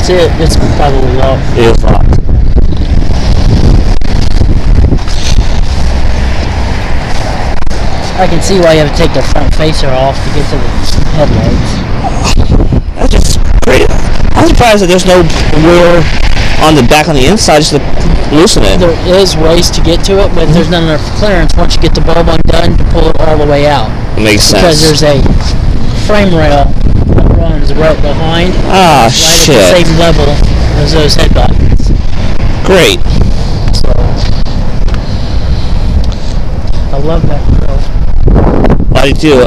That's it. It's probably locked. It is locked. I can see why you have to take the front facer off to get to the headlights. That's just great. I'm surprised that there's no wear on the back on the inside just to loosen it. There is ways to get to it, but there's not enough clearance once you get the bulb undone to pull it all the way out. It makes sense. Because there's a frame rail that runs right behind. Ah, right shit. at the same level as those head buttons. Great. So, I love that grill. I do.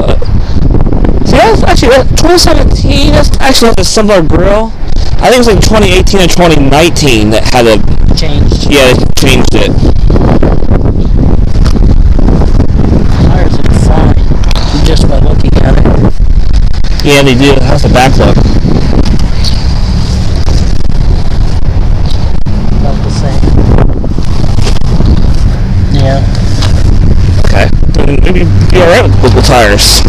See, that's actually 2017. That's actually a similar grill. I think it was like 2018 and 2019 that had a Changed. yeah, they changed it. Tires are fine just by looking at it. Yeah, they do. How's the back look? About the same. Yeah. Okay. Maybe be alright with Google tires.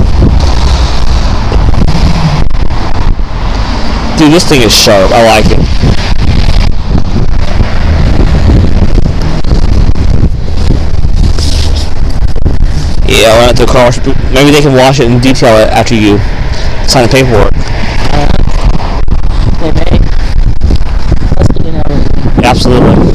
Dude, this thing is sharp. I like it. Yeah, I went out to the car wash. Maybe they can wash it and detail it after you sign the paperwork. They may. Let's get in there. Absolutely.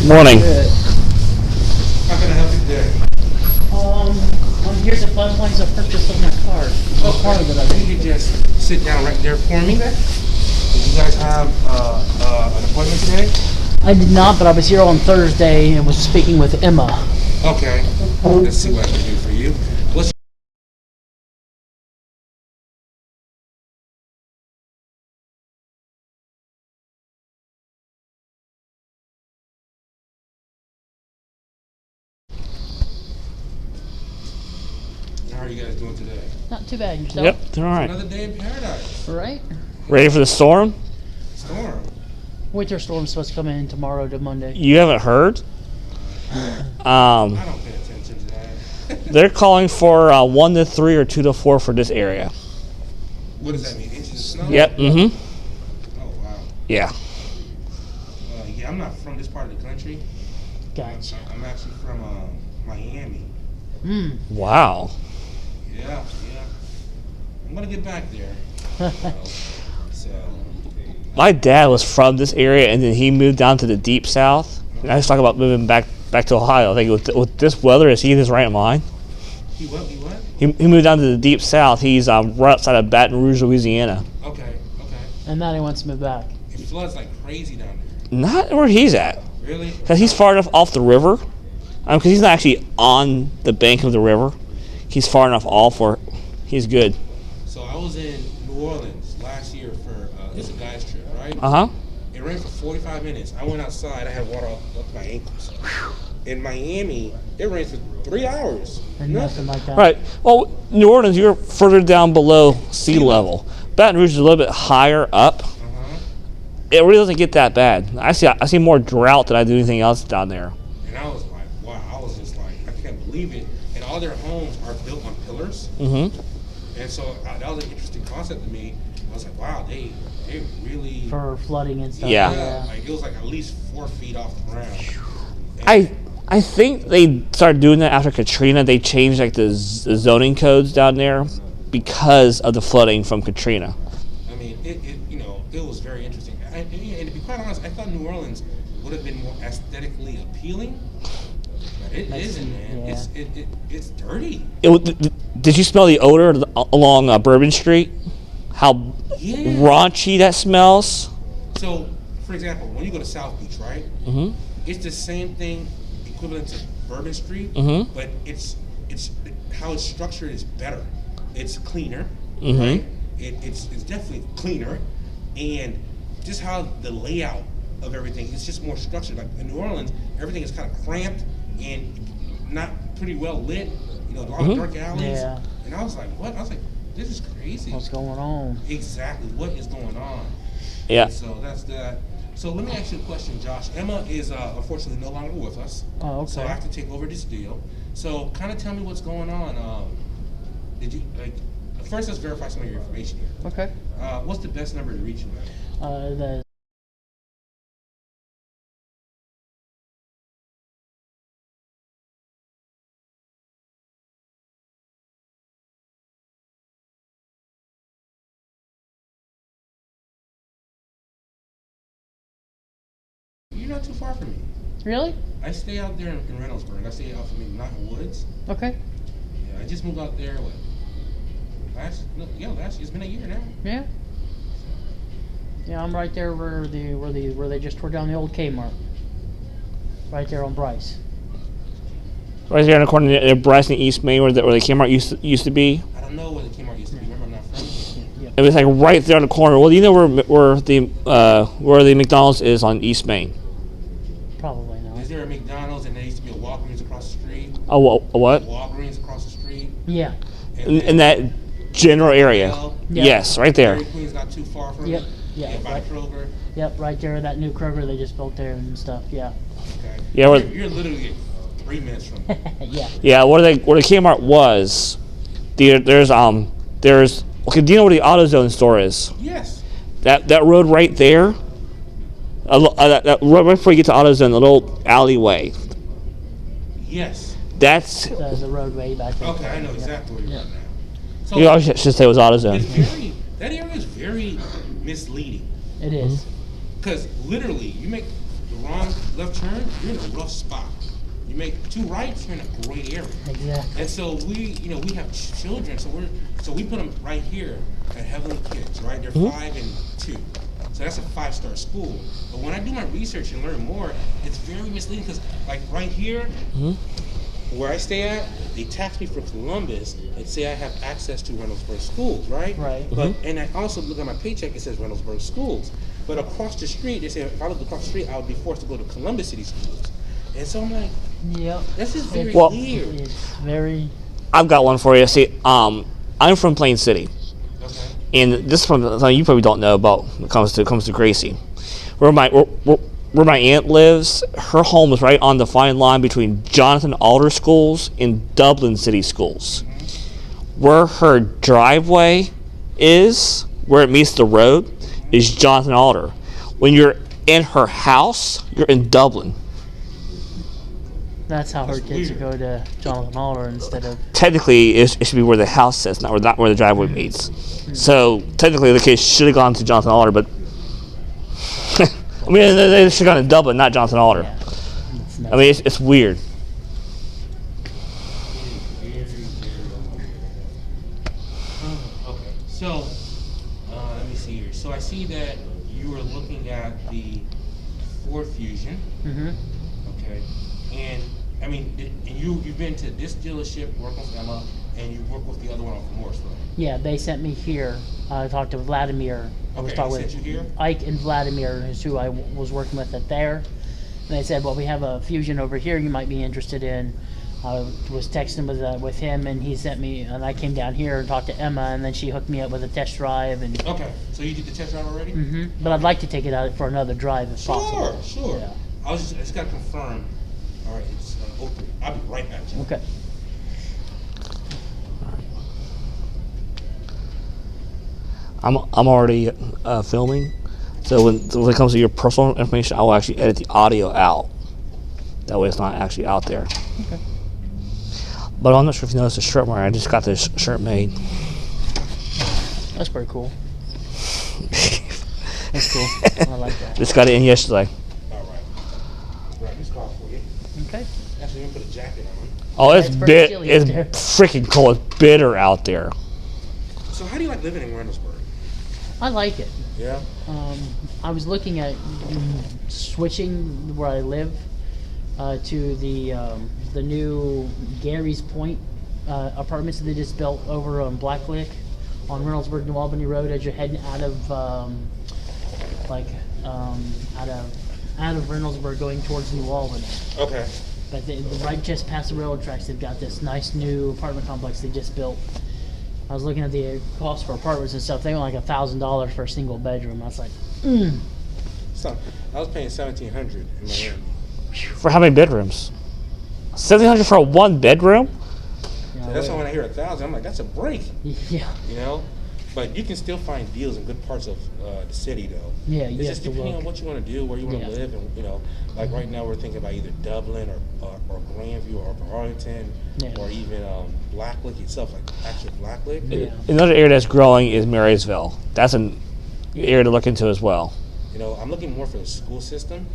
Morning. How can I help you today? Here's the funds of purchase of my car. What part of it I You can just sit down right there for me. Do you guys have an appointment today? I did not, but I was here on Thursday and was speaking with Emma. Okay. Let's see what I can do for you. What's How are you guys doing today? Not too bad, yourself? Yep, they're alright. Another day in paradise. Right? Ready for the storm? Storm. Winter storm's supposed to come in tomorrow to Monday. You haven't heard? I don't pay attention to that. They're calling for 1 to 3 or 2 to 4 for this area. What does that mean? Inches of snow? Yep, mm-hmm. Oh, wow. Yeah. Yeah, I'm not from this part of the country. Gotcha. I'm actually from Miami. Wow. Yeah. I'm gonna get back there. So, My dad was from this area, and then he moved down to the deep south. And I was talking about moving back to Ohio. I think with this weather, is he in his right mind? he what? He moved down to the deep south. He's right outside of Baton Rouge, Louisiana. Okay. And now he wants to move back. It floods like crazy down there. Not where he's at, Really? because he's far enough off the river. Because he's not actually on the bank of the river. He's far enough off where he's good. So I was in New Orleans last year for it's a guy's trip, right? Uh-huh. It rained for 45 minutes. I went outside. I had water up to my ankles. In Miami, it rained for 3 hours. And nothing like that. Right. Well, New Orleans, you're further down below sea level. Baton Rouge is a little bit higher up. It really doesn't get that bad. I see more drought than I do anything else down there. And I was like, wow. I was just like, I can't believe it. And all their homes are built on pillars. Mm-hmm. And so that was an interesting concept to me. I was like, wow, they really. For flooding and stuff. Yeah. Like it was like at least 4 feet off the ground. And I think they started doing that after Katrina. They changed like the zoning codes down there because of the flooding from Katrina. I mean, it was very interesting. And to be quite honest, I thought New Orleans would have been more aesthetically appealing. But it isn't, man. Yeah. It's dirty. Did you smell the odor along Bourbon Street? How Yeah. raunchy that smells? So, for example, when you go to South Beach, right? Mm-hmm. It's the same thing, equivalent to Bourbon Street, Mhm. but it's how it's structured is better. It's cleaner, Mhm. right? It's definitely cleaner, and just how the layout of everything is just more structured. Like in New Orleans, everything is kind of cramped and not pretty well lit. You know, a lot of dark alleys. Yeah. And I was like, what? I was like, this is crazy. What's going on? Exactly. What is going on? Yeah. And so that's that. So let me ask you a question, Josh. Emma is unfortunately no longer with us. Oh, okay. So I have to take over this deal. So kind of tell me what's going on. Did you like? First, let's verify some of your information here. Okay. What's the best number to reach you at? The You're not too far from me. Really? I stay out there in Reynoldsburg. I stay out from Mountain Woods. Okay. Yeah, I just moved out there. What? Last? It's been a year now. Yeah. Yeah, I'm right there where they just tore down the old Kmart. Right there on Bryce. Right there in the corner of Bryce and East Main, where the Kmart used to be. I don't know where the Kmart used to be. Remember, I'm not from here. Yep. It was like right there in the corner. Well, you know where the McDonald's is on East Main. Probably not. Is there a McDonald's and there used to be a Walgreens across the street? A what? Walgreens across the street. Yeah. In that general area. Yeah. Yes, right there. Dairy Queen's not too far from Yep. it. Yeah. By Right. Kroger. Yep. Right there, that new Kroger they just built there and stuff. Yeah. Okay. Yeah, You're literally 3 minutes from me. Yeah. Yeah, where the Kmart was, there's okay. Do you know where the AutoZone store is? Yes. That road right there. That road right before you get to AutoZone, the little alleyway. Yes. That's The roadway back there. Okay, I know exactly where you're at now. So you always should say it was AutoZone. that area is very misleading. It is. Because literally, you make the wrong left turn, you're in a rough spot. You make 2 rights, you're in a great area. Exactly. And so we have children, so we put them right here at Heavenly Kids, right? They're 5 and 2. So that's a 5-star school. But when I do my research and learn more, it's very misleading because, like right here, where I stay at, they tax me for Columbus and say I have access to Reynoldsburg schools, right? Right. But and I also look at my paycheck, it says Reynoldsburg schools. But across the street, they say if I lived across the street, I would be forced to go to Columbus City schools. And so I'm like, Yep. this is very Well- weird. It's very. I've got one for you. See, I'm from Plain City, Okay. and this is something you probably don't know about when it comes to Gracie, where my aunt lives. Her home is right on the fine line between Jonathan Alder Schools and Dublin City Schools. Where her driveway is, where it meets the road, is Jonathan Alder. When you're in her house, you're in Dublin. That's how her That's kids weird. go to Jonathan Alder instead of. Technically, it should be where the house sits, not where the driveway meets. So technically, the kids should have gone to Jonathan Alder, but I mean, they should have gone to Dublin, not Jonathan Alder. Yeah. It's I mean, it's weird. Okay, so let me see here. So I see that you were looking at the Ford Fusion. Mm-hmm. Okay, and I mean, and you've been to this dealership, working with Emma, and you work with the other one on Morrisville. Yeah, they sent me here. I talked to Vladimir. I was Okay, talking they with sent you here? Ike and Vladimir, is who I was working with at there. And they said, well, we have a Fusion over here you might be interested in. I was texting with him, and he sent me, and I came down here and talked to Emma, and then she hooked me up with a test drive. And Okay, so you did the test drive already? But I'd like to take it out for another drive if possible. Sure. Yeah. I just got to confirm. All right, it's open. I'll be right back. Jim. Okay. I'm already filming, so when it comes to your personal information, I will actually edit the audio out. That way, it's not actually out there. Okay. But I'm not sure if you noticed the shirt I'm wearing. I just got this shirt made. That's pretty cool. That's cool. I like that. Just got it in yesterday. All right. Grab this car for you. Okay. Actually, let me put a jacket on. Oh, it's It's pretty chilly it's out there. freaking cold. It's bitter out there. So how do you like living in Reynoldsburg? I like it. Yeah. I was looking at switching where I live to the new Gary's Point apartments that they just built over on Black Lick on Reynoldsburg, New Albany Road as you're heading out of out of Reynoldsburg going towards New Albany. Okay. But right just past the railroad tracks, they've got this nice new apartment complex they just built. I was looking at the cost for apartments and stuff. They were like $1,000 for a single bedroom. I was like, So I was paying $1,700 in Miami. For how many bedrooms? 1,700 for a one bedroom? you know, That's why when I hear 1,000, I'm like, that's a break, yeah, you know. But you can still find deals in good parts of the city, though. yeah, you It's have just to depending look. on what you want to do, where you want to Yeah. live, and you know, like right now we're thinking about either Dublin or Grandview or Arlington Yeah. or even Blacklick itself, like actual Blacklick. Yeah. Another area that's growing is Marysville. That's an area to look into as well. You know, I'm looking more for the school system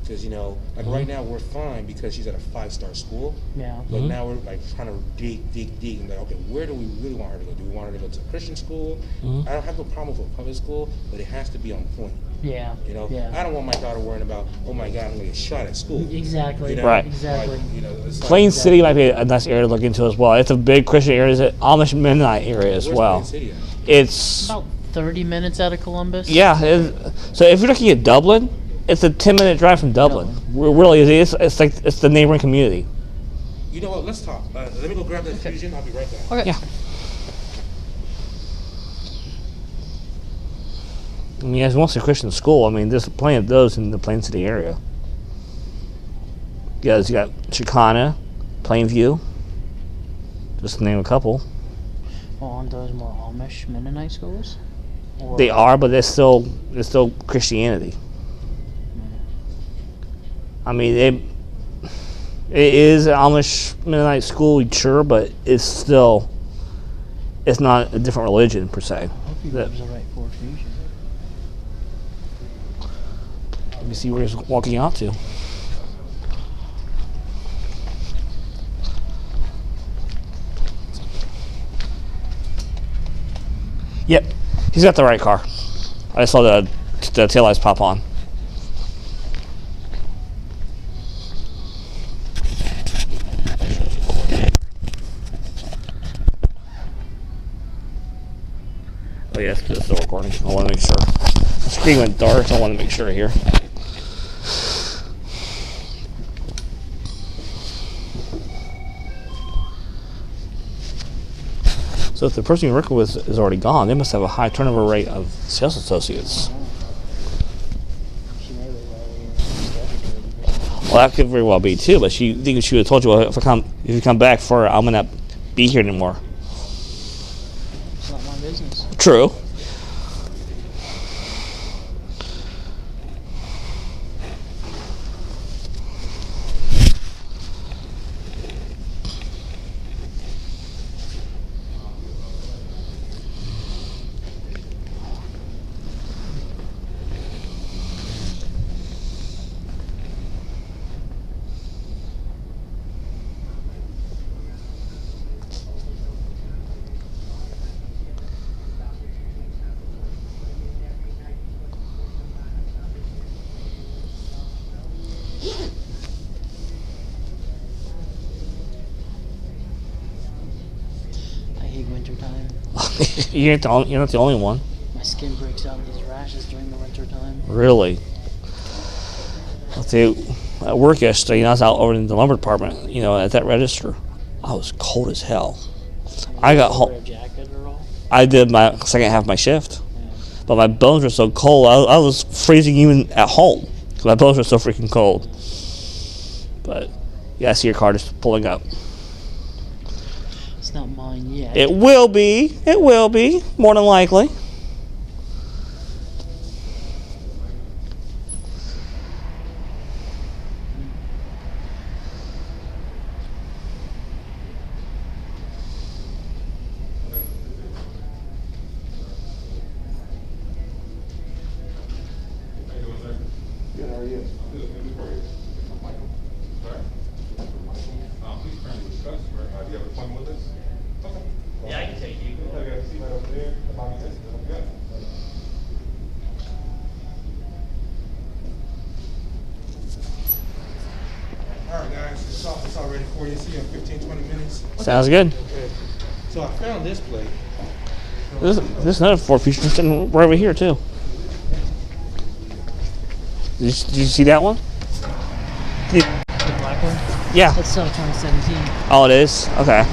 because you know, like right now we're fine because she's at a 5-star school. Yeah, But now we're like trying to dig, and like, okay, where do we really want her to go? Do we want her to go to a Christian school? I don't have no problem with a public school, but it has to be on point. yeah, You know, yeah. I don't want my daughter worrying about, oh my God, I'm gonna get shot at school. Exactly. You know? Right. Exactly. Like, you know, it's like, Plain City might be a nice area to look into as well. It's a big Christian area, it's an Amish Mennonite area as where's well. Plain City at? It's About 30 minutes out of Columbus. yeah. So if you're looking at Dublin, it's a 10-minute drive from Dublin. Really, it's like it's the neighboring community. You know what? Let's talk. Let me go grab that fusion. I'll be right back. Okay. Yeah. I mean, it's mostly a Christian school. I mean, there's plenty of those in the Plain City area. You got Chicana, Plainview, just to name a couple. Well, aren't those more Amish Mennonite schools? Or, They are, but it's still Christianity. I mean, it is an Amish Mennonite school, sure, but it's not a different religion per se. I hope he grabs the right Ford Fusion. Let me see where he's walking out to. Yep, he's got the right car. I just saw the taillights pop on. Oh yes, it's still recording. I want to make sure. The screen went dark, so I want to make sure here. So if the person you're working with is already gone, they must have a high turnover rate of sales associates. She may be well. Well, that could very well be too. But she would have told you, well, if you come back for, I'm gonna be here anymore. It's not my business. True. I hate wintertime. You're not the only one. My skin breaks out in these rashes during the wintertime. Really. I'll tell you, at work yesterday, I was out over in the lumber department, at that register. I was cold as hell. I got home. Wear a jacket or all? I did my second half of my shift, Yeah. but my bones were so cold. I was freezing even at home because my bones were so freaking cold. But yeah, I see your car just pulling up. It's not mine yet. It will be. It will be, more than likely. Good, how are you? Good, Michael. Sorry? Please turn to discuss, do you have an appointment with us? Okay. Yeah, I can take you. I got a seat right over there, the mommy says, good. All right, guys, it's all ready for you. See you in 15, 20 minutes. Sounds good. Okay. So I found this plate. There's another Ford Fusion sitting right over here too. Did you see that one? The black one? Yeah. It's still 2017. Oh, it is? Okay.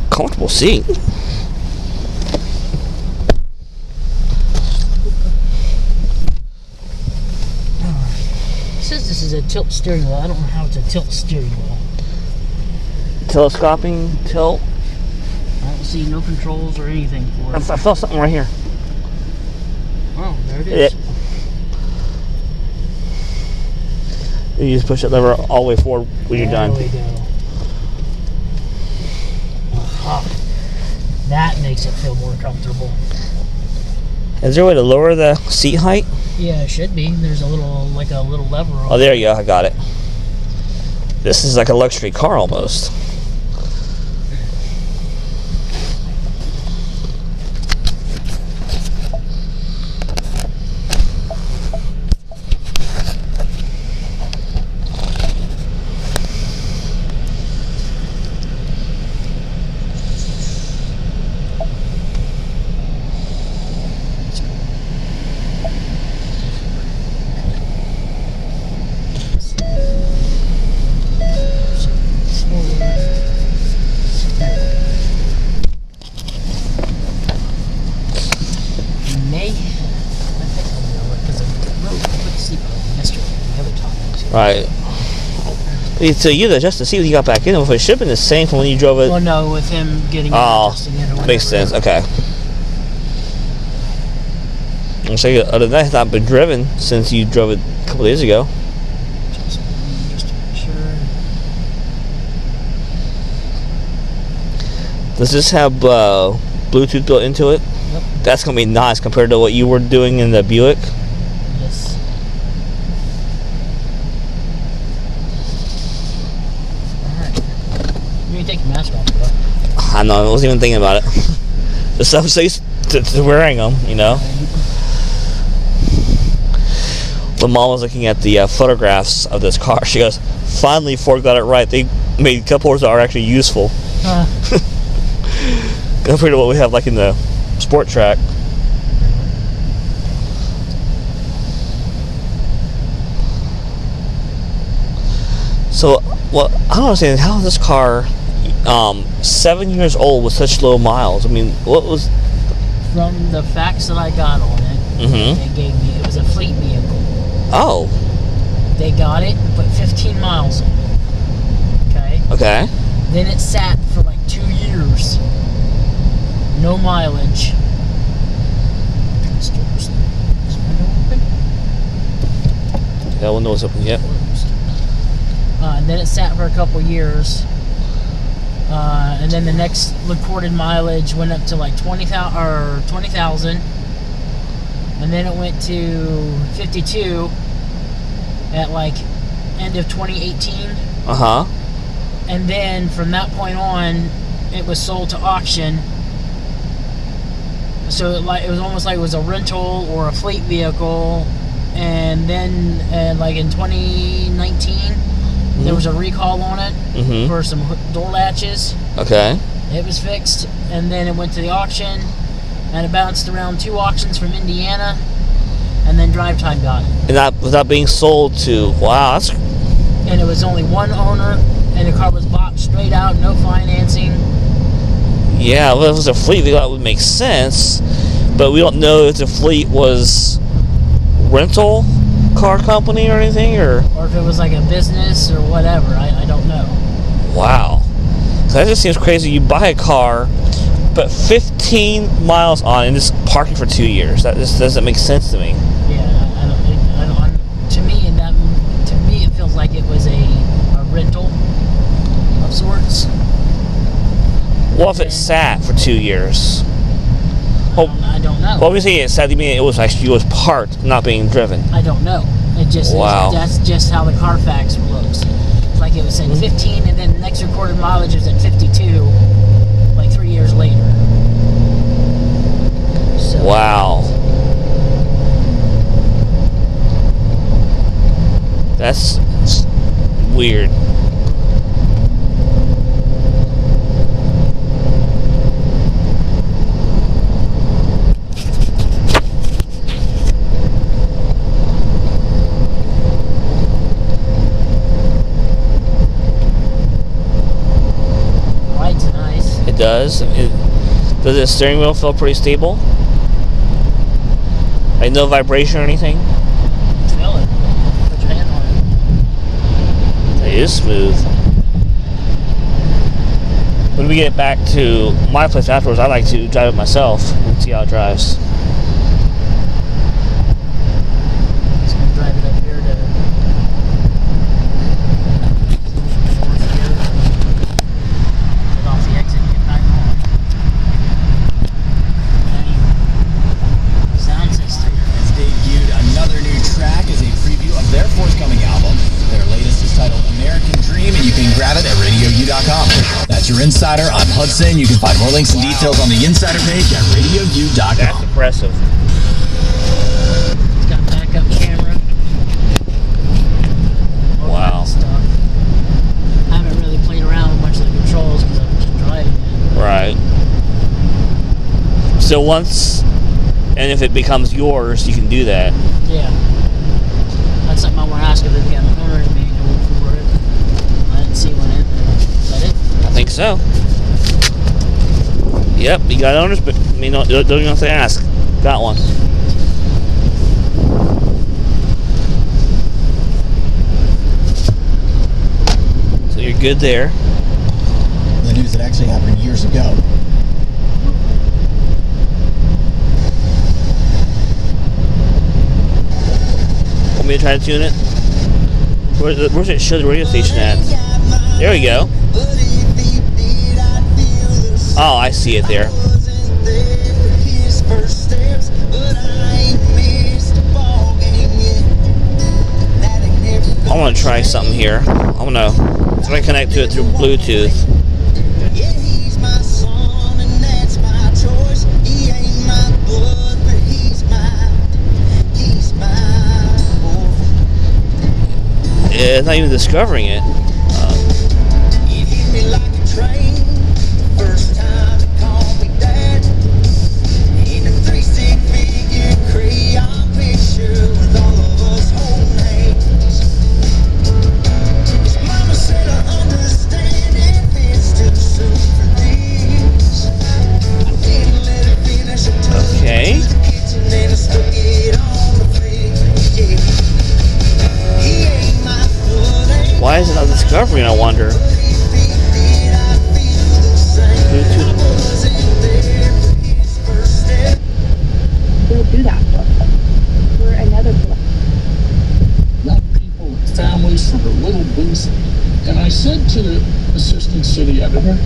Comfortable seat. It says this is a tilt steering wheel. I don't know how it's a tilt steering wheel. Telescoping tilt. I don't see no controls or anything for I it. felt something right here. Oh, there it is. You just push that lever all the way forward when you're done. There we go. Aha. That makes it feel more comfortable. Is there a way to lower the seat height? Yeah, it should be. There's a little lever. Oh, there you go. I got it. This is like a luxury car almost. Right. So you adjust to see what you got back in. If it should have been the same from when you drove it. Well, no, with him getting adjusting it or whatever. Makes sense. Okay. I'll say other than that, it's not been driven since you drove it a couple days ago. Just to make sure. Does this have Bluetooth built into it? Yep. That's gonna be nice compared to what you were doing in the Buick. Yes. You can take your mask off, bro. I know. I wasn't even thinking about it. Just I'm so used to wearing them, you know. When Mom was looking at the photographs of this car, she goes, "Finally, Ford got it right. They made cup holders that are actually useful compared to what we have like in the Sport Track." So, well, I don't understand how is this car 7 years old with such low miles? I mean, what was? From the facts that I got on it, they gave me, it was a fleet vehicle. Oh. They got it, put 15 miles on it. Okay? Okay. Then it sat for like 2 years. No mileage. Is this window open? That window was open yet. And then it sat for a couple years. And then the next recorded mileage went up to like 20,000. And then it went to 52 at like end of 2018. Uh-huh. And then from that point on, it was sold to auction. So it was almost like it was a rental or a fleet vehicle. And then like in 2019, there was a recall on it for some door latches. Okay. It was fixed, and then it went to the auction, and it bounced around 2 auctions from Indiana, and then Drive Time got it. And that without being sold to, wow, that's, And it was only one owner, and the car was bought straight out, no financing. yeah, well, if it was a fleet vehicle, that would make sense, but we don't know if the fleet was rental car company or anything, or if it was like a business or whatever. I don't know. wow. So that just seems crazy. You buy a car, put 15 miles on, and just park it for 2 years. That just doesn't make sense to me. Yeah, I don't. To me, it feels like it was a rental of sorts. What if it sat for 2 years? Well, I don't know. well, obviously it sat. You mean it was actually parked, not being driven? I don't know. It just Wow. that's just how the Carfax looks. It's like it was saying 15, and then the next recorded mileage was at 52, like 3 years later. So, Wow. weird. Light's nice. It does. Does the steering wheel feel pretty stable? Like no vibration or anything? Feel it. Put your hand on it. It is smooth. When we get back to my place afterwards, I like to drive it myself and see how it drives. Just gonna drive it up here to. Get off the exit and get back on. Sound system. Has debuted another new track as a preview of their forthcoming album. Their latest is titled American Dream, and you can grab it at RadioU.com. That's your insider. I'm Hudson. You can find more links and details on the insider page at That's RadioU.com. impressive. It's got backup camera. All Wow. that stuff. I haven't really played around with much of the controls because I'm just driving it. Right. So once, and if it becomes yours, you can do that. Yeah. That's something I want to ask if they've got an owner's manual for it. I didn't see one in there. Is that it? I think so. Yep, you got owners, but I mean, don't even have to ask. Got one. So you're good there. The news that actually happened years ago. Want me to try to tune it? Where's it show the radio station at? There we go. Oh, I see it there. I want to try something here. I'm gonna try to connect to it through Bluetooth. Yeah, it's not even discovering it. Okay. Why is it not discovering, I wonder? Bluetooth. We'll do that for another book. Young people, families for a little booth. And I said to the assistant city editor,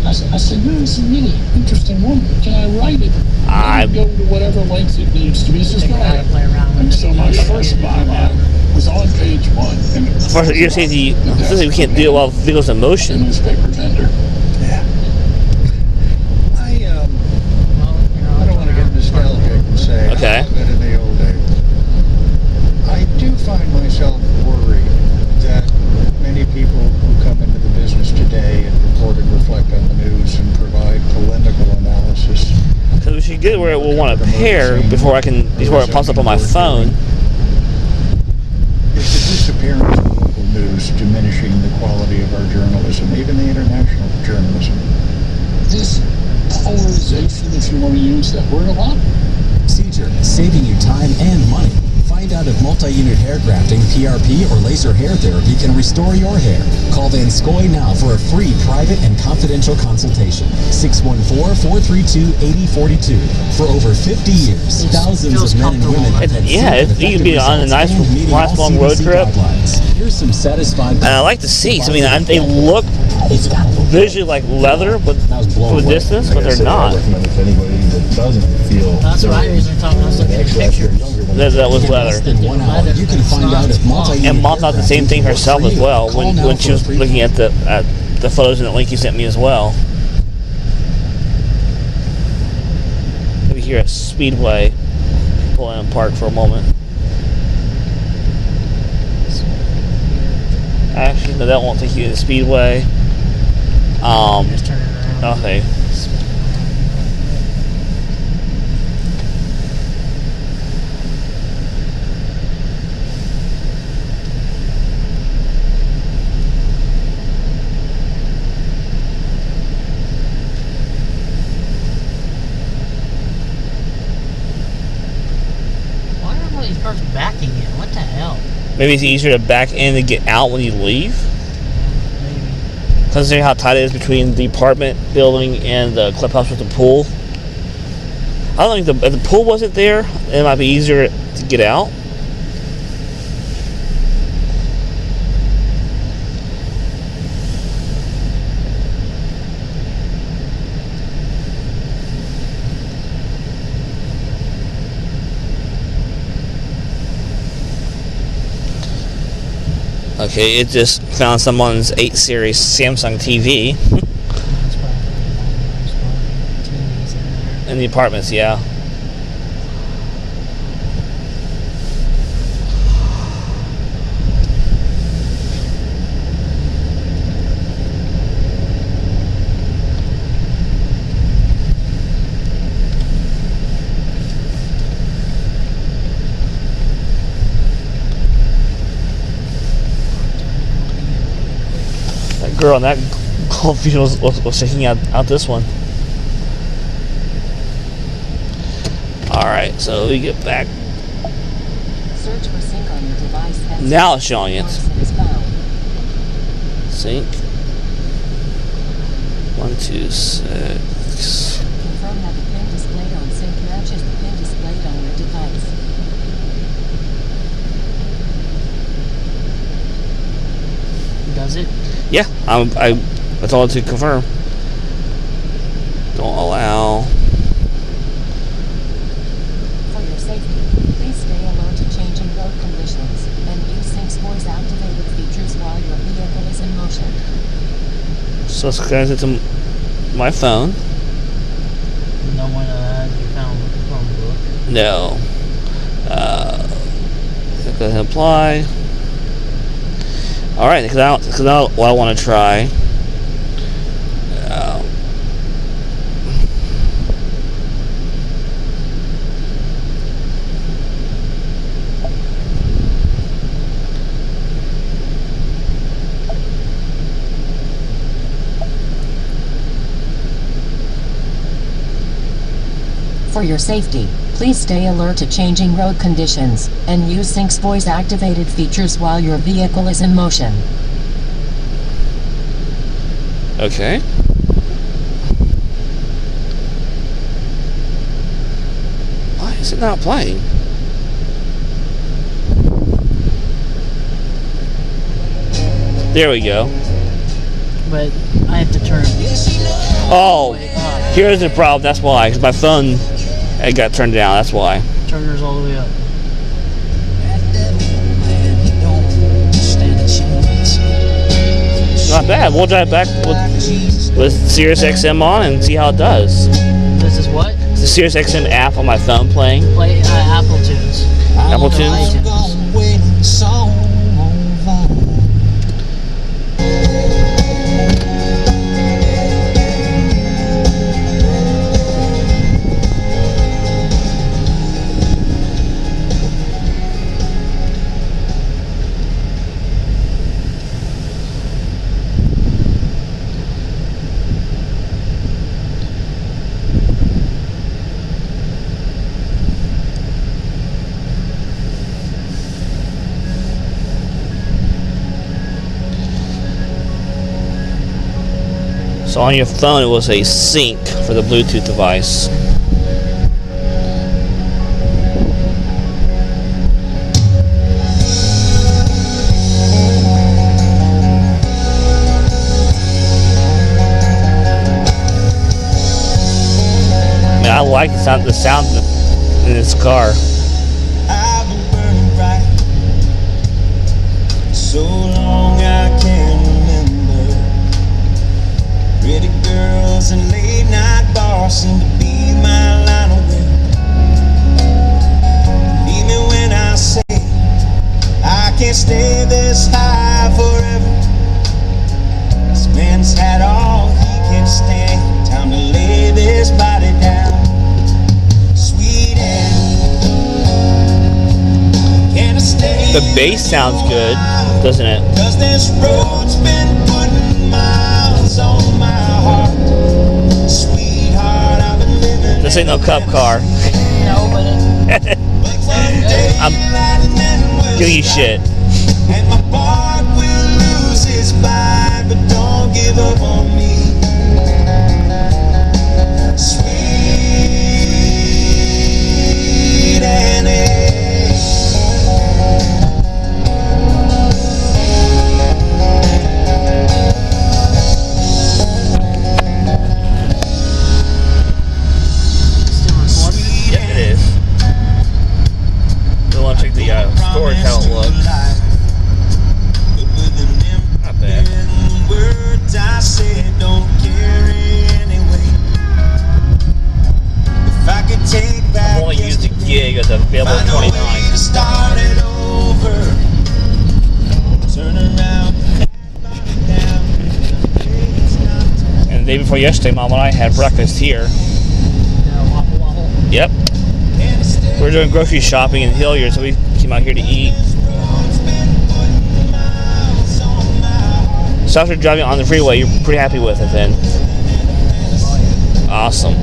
I said, no, it's a really interesting woman. Can I write it? I- Go to whatever length it needs to be. He says, Figure go out how to ahead. play around with And it. so my first byline was on page 1. And Of course, you're saying we can't do it while the vehicle's in the motion. newspaper vendor. Yeah. Well, you know, I don't want to get nostalgic and say, Okay. "Oh, good in the old days." I do find myself worried that many people who come into the business today and report and reflect on the news and provide polemical analysis. So we should get where it will want to pair before it pops up on my phone. Is the disappearance of local news diminishing the quality of our journalism, even the international journalism? This polarization, if you want to use that word a lot, Procedure, saving you time and money. Find out if multi-unit hair grafting, PRP, or laser hair therapy can restore your hair. Call Van Scoy now for a free private and confidential consultation. 614-432-8042. For over 50 years, It thousands feels of men and women have comfortable. had Yeah, safe and you can be effective on a results nice, and meeting nice all long road CDC trip. guidelines. Here's some satisfied. And I like the seats. I mean, they look visually like leather, but from a distance, but they're not. I recommend if anybody that doesn't feel that's what I usually thought when I was looking at pictures. That was leather. In 1 hour, you can find out if multi-unit And Mom thought the same thing hair herself grafting as works well for you. when Call now she for was a free looking at the photos and the link you sent me as well. Maybe here at Speedway, pull in and park for a moment. Actually, no, that won't take you to the Speedway. Just turn it around. Okay. Why are all these cars backing in? What the hell? Maybe it's easier to back in and get out when you leave. Maybe. Considering how tight it is between the apartment building and the clubhouse with the pool. I don't think if the pool wasn't there, it might be easier to get out. Okay, it just found someone's 8 Series Samsung TV That's probably TVs in there. in the apartments, yeah. That girl in that golf field was checking out this one. Alright, so we get back. Search for sync on your device. Now it's showing it. Is found. Sync. 1, 2, 6. Confirm that the pin displayed on sync matches the pin displayed on your device. Does it? Yeah, I told it to confirm. Don't allow. For your safety, please stay alert to changing road conditions and use Sync's voice activated features while your vehicle is in motion. So let's connect it to my phone. No one has your phone book. No. Go ahead and apply. Alright, because now what I want to try. For your safety, please stay alert to changing road conditions and use Sync's voice activated features while your vehicle is in motion. Okay. Why is it not playing? There we go. But I have to turn. Oh, here's the problem. That's why. Because my phone it got turned down. That's why. Turner's all the way up. Not bad. We'll drive back with Sirius XM on and see how it does. This is what? It's the Sirius XM app on my phone playing. Play Apple Tunes. Apple Tunes? iTunes. So on your phone, it was a sync for the Bluetooth device. Man, I like the sound in this car. I've been burning bright so long I can't remember. Pretty girls and late night bars seem to be my line of work. Believe me when I say I can't stay this high forever. bass sounds good, doesn't it? Cause this road's been putting miles on my heart. Sweetheart, I've been living. This ain't no cup car. No, but I'm giving you shit. And my bark will lose its bite, but don't give up on me. Sweet Annie. Yep, it is. We want to check the storage, how it looks. Not bad. Words I said don't carry anyway. If I could take back I've only used the gig as available at 29. to start it over. Turn around. And the day before yesterday, Mom and I had breakfast here. Waffle Waffle. Yep. We were doing grocery shopping in Hilliard, so we came out here to eat. So after driving on the freeway, you're pretty happy with it then? Awesome.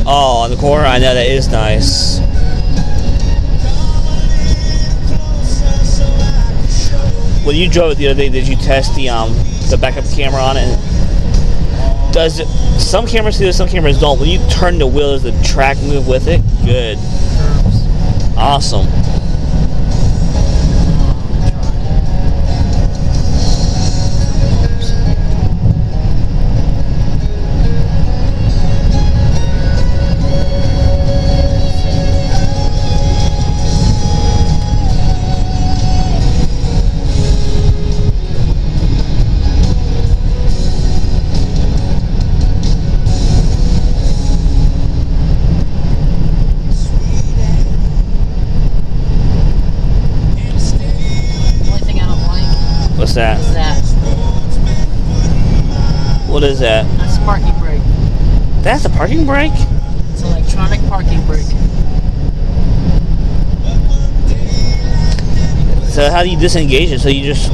Oh, on the corner? I know, that is nice. When you drove it the other day, did you test the backup camera on it? Does it? Some cameras do this, some cameras don't. When you turn the wheel, does the track move with it? Good. Awesome. What's that? What's that? What is that? That's a parking brake. That's a parking brake? It's an electronic parking brake. So how do you disengage it? So you just...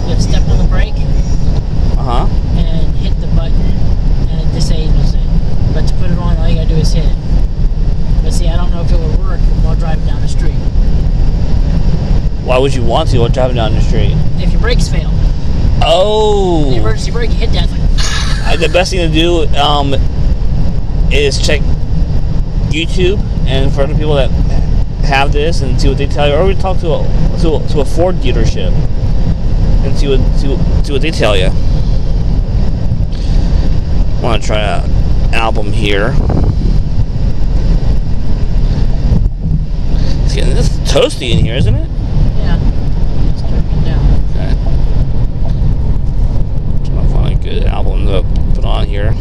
You step on the brake Uh-huh. and hit the button and it disables it. But to put it on, all you gotta do is hit it. But see, I don't know if it would work while driving down the street. Why would you want to while driving down the street? If your brakes fail. Oh. The emergency brake, you hit that, it's like... The best thing to do is check YouTube and for the people that have this and see what they tell you, or we talk to a Ford dealership and see what they tell you. I want to try out an album here. It's toasty in here, isn't it? Yeah. Let's turn it down. Okay. Trying to find a good album to put on here.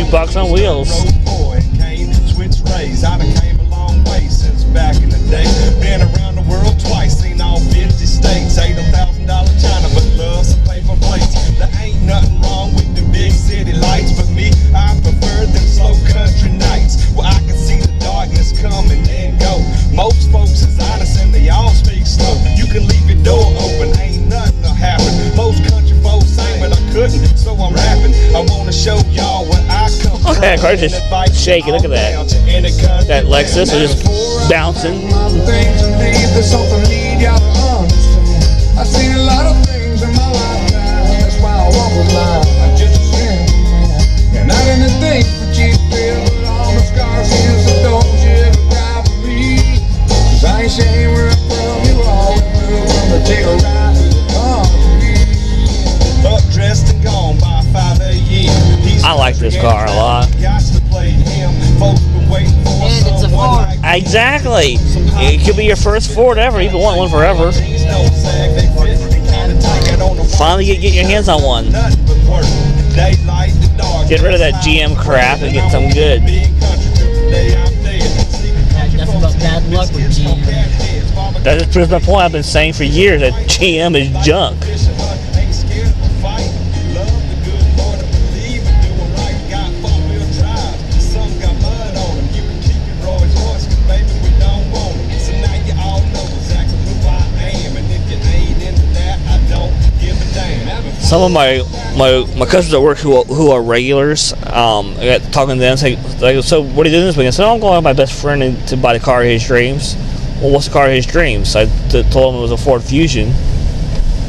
Jukebox on wheels. Boy, Kane, switch rays. I done came a long way since back in the day. Been around the world twice, seen all 50 states. Ate $1,000 China, but love some paper plates. There ain't nothing wrong with the big city lights, but me, I prefer them slow country nights where I can see the darkness come and then go. Most folks is honest and they all speak slow. You can leave your door open, ain't nothing to happen. Most country folks say, but I couldn't, so I'm rapping. I wanna show y'all where I come from. Okay, car's just shaking. Look at that. That Lexus is just bouncing. There's something need y'all to understand. I've seen a lot of things in my lifetime. That's why I walk with life. I'm just a simple man. And not anything for cheap thrill, but all the scars here, so don't you ever cry for me. Cause I ain't saying where I'm from, you all from to take a ride through the concrete. Up dressed and gone by 5 a.m. I like this car a lot. And it's a Ford. Exactly. It could be your first Ford ever. You've been wanting one forever. Finally get your hands on one. Get rid of that GM crap and get some good. Nothing but bad luck with GM. That just proves my point I've been saying for years that GM is junk. Some of my cousins at work who are regulars, I got talking to them, saying, like, so what are you doing this weekend? I said, I'm going with my best friend to buy the car of his dreams. Well, what's the car of his dreams? So I told him it was a Ford Fusion.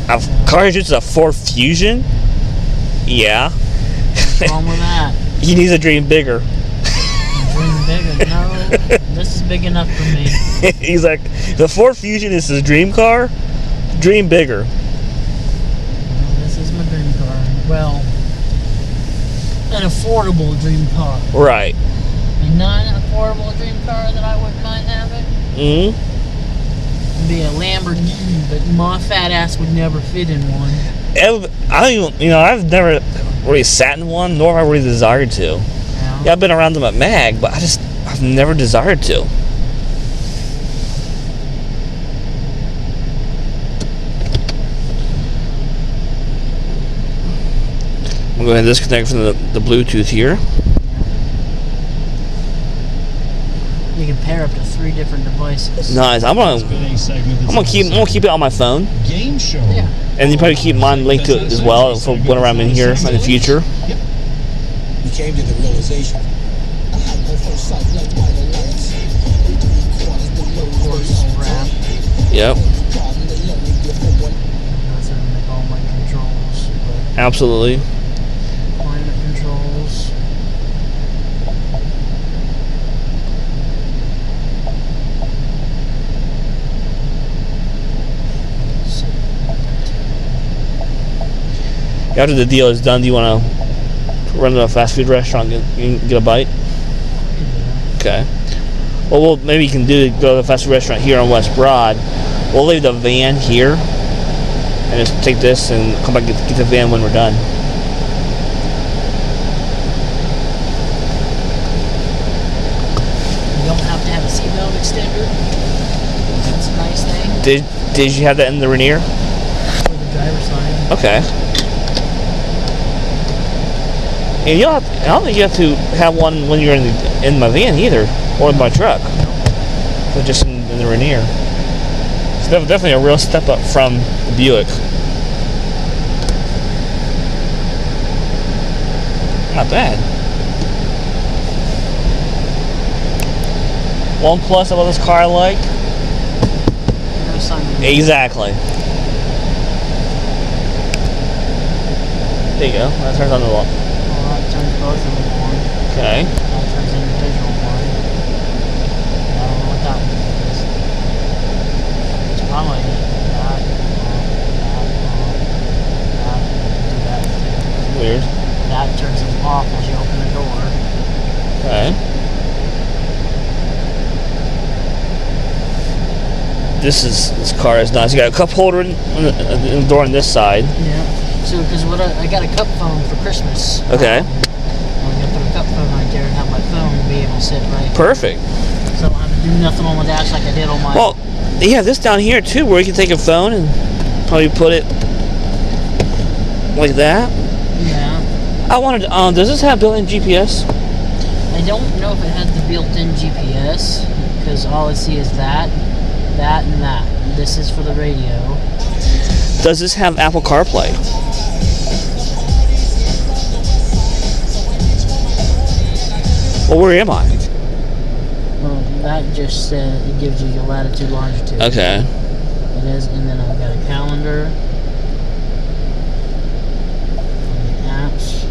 A car of his dreams is a Ford Fusion? Yeah. What's wrong with that? He needs a dream bigger. Dream bigger? No, this is big enough for me. He's like, the Ford Fusion is his dream car? Dream bigger. Dream car. Well, an affordable dream car. Right. A non-affordable dream car that I wouldn't mind having. Mm-hmm. Would be a Lamborghini, but my fat ass would never fit in one. I've never really sat in one, nor have I really desired to. Yeah, I've been around them at MAG, but I've never desired to. I'm going to disconnect from the Bluetooth here. You can pair up to 3 different devices. Nice. I'm gonna keep it on my phone. Game show. Yeah. And you probably keep mine linked to it as well for whenever I'm in here in the future. Yep. You came to the realization. Yep. All my controls. Absolutely. Climate controls. After the deal is done, do you want to run to a fast food restaurant and get a bite? Okay. Well, maybe you can go to the fast food restaurant here on West Broad. We'll leave the van here and just take this and come back and get the van when we're done. You don't have to have a seatbelt extender. That's a nice thing. Did you have that in the Rainier? For the driver's side. Okay. And I don't think you have to have one when you're in my van either, or in my truck. But just in the Rainier. It's definitely a real step up from the Buick. Not bad. One plus about this car I like. No sunroof. Exactly. There you go. That turns on the light. Well, that turns both of them on. Okay. That turns individual one. I don't know what that one is. It's probably that, do that too. Weird. That turns them off as you open the door. Okay. This car is nice. You got a cup holder in the door on this side. Yeah. So, because I got a cup phone for Christmas. Okay. I'm gonna put a cup sit right here. Perfect. So I don't have to do nothing on my dash like I did on my... Well, they have this down here too, where you can take a phone and probably put it like that. Yeah. I wanted. Does this have built-in GPS? I don't know if it has the built-in GPS, because all I see is that, and that. This is for the radio. Does this have Apple CarPlay? Well, where am I? Well, that just it gives you your latitude, longitude. Okay. It is, and then I've got a calendar. And the apps.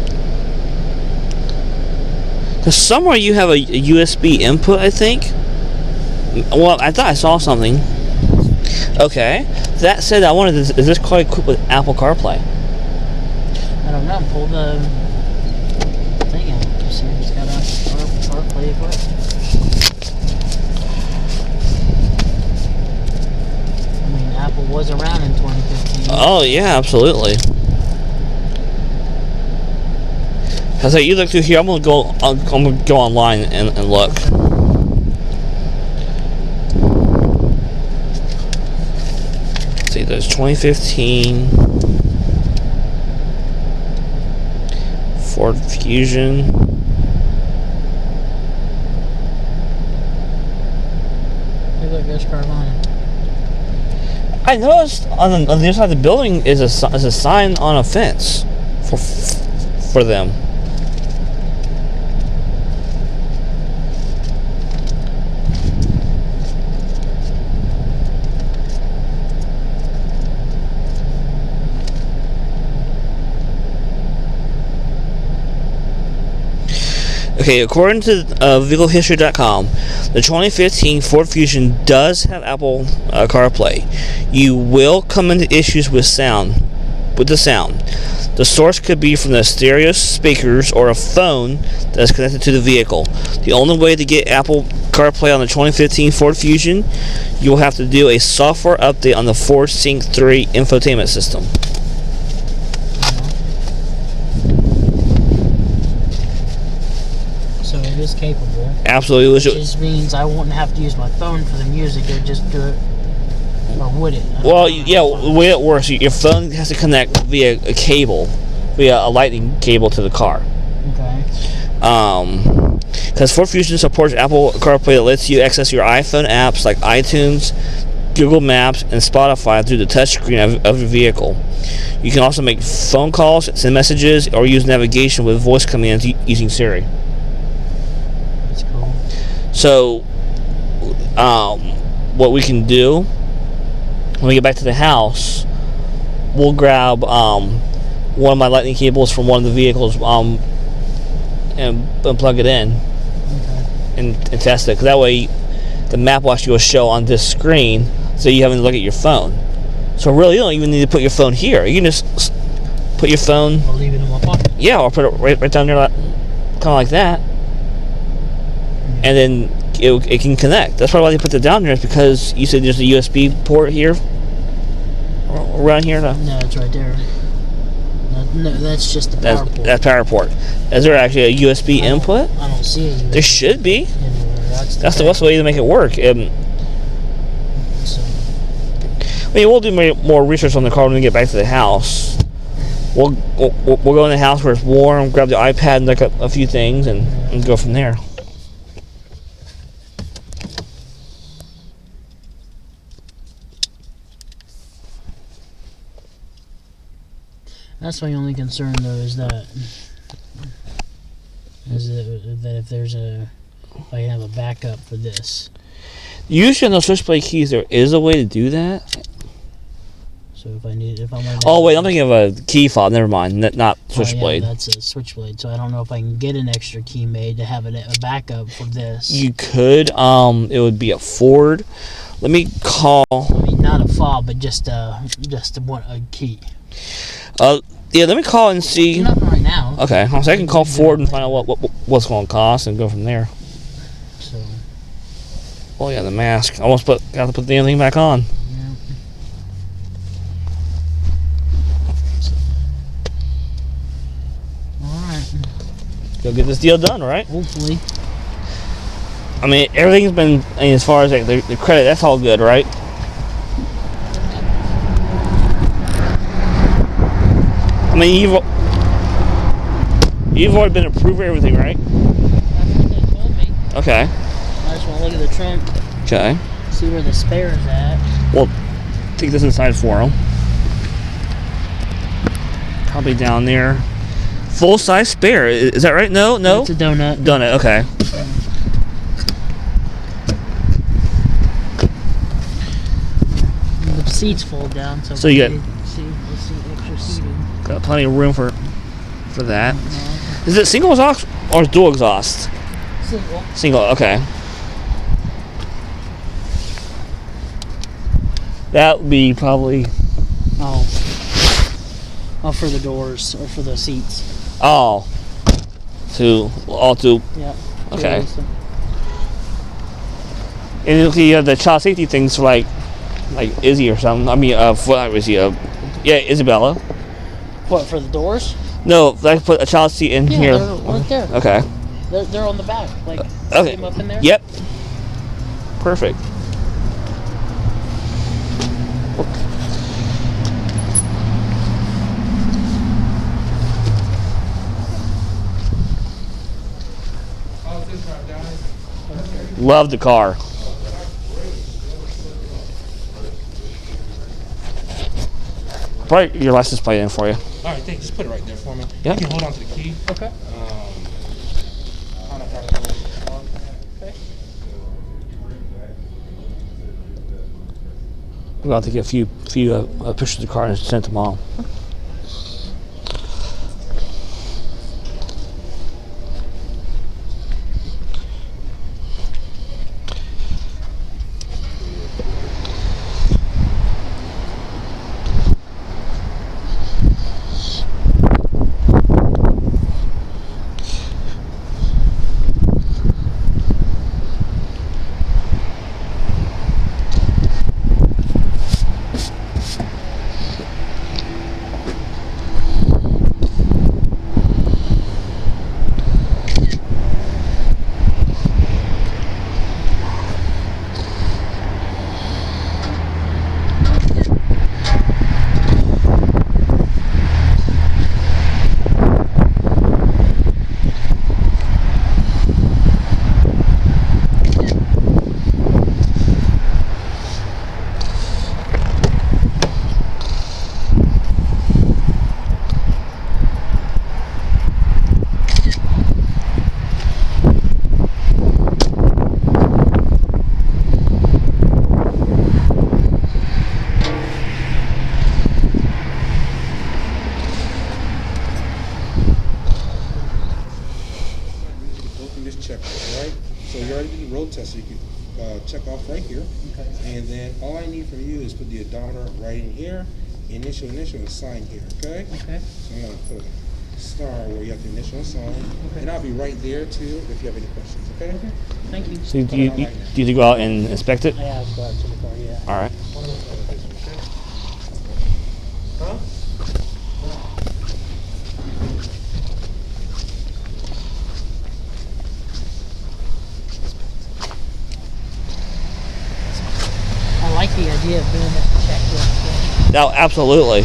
Because somewhere you have a USB input, I think. Well, I thought I saw something. Okay. That said, I wanted. Is this car equipped with Apple CarPlay? I don't know. Pull the thing out. See if it's got a CarPlay equipped. I mean, Apple was around in 2015. Oh yeah, absolutely. Cause you look through here, I'm gonna go online and look. Let's see, there's 2015 Ford Fusion. Hey, look, there's Carolina. I noticed on the other side of the building is a sign on a fence for them. Okay, according to VehicleHistory.com, the 2015 Ford Fusion does have Apple CarPlay. You will come into issues with the sound. The source could be from the stereo speakers or a phone that is connected to the vehicle. The only way to get Apple CarPlay on the 2015 Ford Fusion, you will have to do a software update on the Ford Sync 3 infotainment system. So it is capable. Absolutely. Which just means I wouldn't have to use my phone for the music. It would just do it. Or would it? Well, yeah, the way it works, your phone has to connect via a cable, via a lightning cable to the car. Okay. Because Ford Fusion supports Apple CarPlay that lets you access your iPhone apps like iTunes, Google Maps, and Spotify through the touchscreen of your vehicle. You can also make phone calls, send messages, or use navigation with voice commands using Siri. That's cool. So, what we can do when we get back to the house, we'll grab one of my lightning cables from one of the vehicles and plug it in. Okay. And test it. Because that way the map will actually show on this screen so you haven't to look at your phone. So really you don't even need to put your phone here. You can just put your phone... I'll leave it in my pocket. Yeah, or put it right down there kind of like that. And then it can connect. That's probably why they put it down there, is because you said there's a USB port here, around here. No, it's right there. No, that's just the power port. That's power port. Is there actually a USB input? I don't see it. There should be. Anywhere. That's the best way to make it work. So. I mean, we'll do more research on the car when we get back to the house. We'll go in the house where it's warm, grab the iPad and look up a few things, and go from there. That's my only concern, though, is that if there's if I have a backup for this. Usually on those switchblade keys, there is a way to do that. So if I want. Oh wait, I'm thinking of a key fob. Never mind, not switchblade. Yeah, that's a switchblade. So I don't know if I can get an extra key made to have a backup for this. You could. It would be a Ford. Let me call. I mean, not a fob, but just a key. Yeah, let me call and see. Nothing right now. Okay, so I can call Ford and find out what's going to cost and go from there. So. Oh yeah, the mask. I almost got to put the damn thing back on. Yeah. So. All right. Go get this deal done, right? Hopefully. I mean, everything's been, I mean, as far as like, the credit, that's all good, right? I mean, you've already been approved for everything, right? That's what they told me. Okay. I just want to look at the trunk, Okay. see where the spare is at. Well, take this inside for him. Probably down there. Full size spare. Is that right? No? It's a donut. Donut, okay. The seats fold down, so, So you get- see extra seating. Got plenty of room for that. Is it single exhaust or dual exhaust? Single. Single, okay. That would be probably, Oh, for the doors or for the seats. all to Yeah. Okay. And the child safety things for like Izzy or something. I mean, not Izzy. Yeah, Isabella. What, for the doors? No, I can put a child seat in Yeah, here. they're right there. Okay. They're on the back. Like, Okay. see them up in there? Yep. Perfect. Love the car. Probably your license plate in for you. All right, thanks. Just put it right there for me. Yeah. You can hold on to the key. Okay. We're going to take a few pictures of the car and send them all. test so you can check off right here. Okay. And then all I need from you is put the odometer right in here, initial, and sign here, okay? Okay. So I'm going to put a star where you have the initial and sign. Okay. And I'll be right there too if you have any questions, okay? Okay. Thank you. So do you need to go out and inspect it? I have to go out to the car, yeah. All right. Huh? I like the idea of doing this checklist. No, absolutely.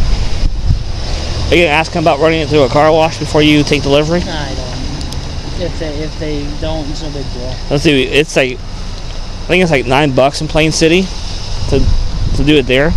Are you gonna ask them about running it through a car wash before you take delivery? No, I don't. If they don't, it's no big deal. Let's see. It's like, I think it's like $9 in Plain City to do it there.